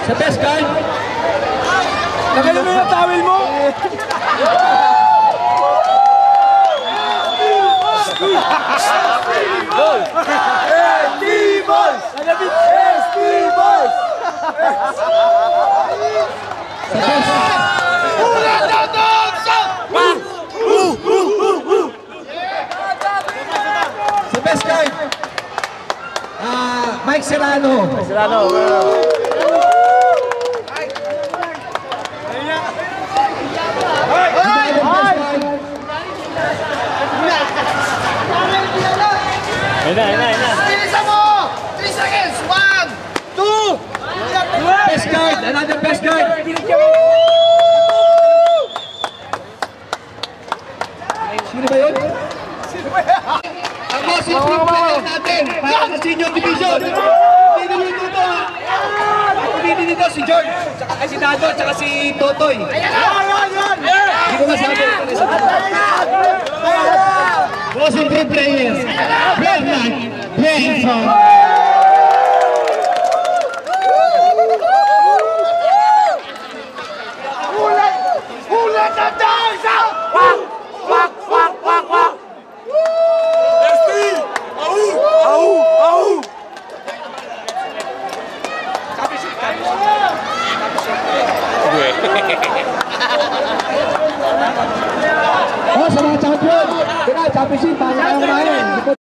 Sa best card. Nagaling mo yung towel mo. Boys! Boys! Sa best card. Mike Serrano. Bilisan mo! 3 seconds! 1, 2! Best card. Another best card. Sino ba yun? Ang most improved player natin para sa senior division. Hindi dito ha. Hindi dito si George, si Dado, at si Totoy. Hindi ko masabi. Most improved players. Bernard Benson. Ulat na dansa! Oh, sa mga champion. Kaya, championship, para kayo kumain.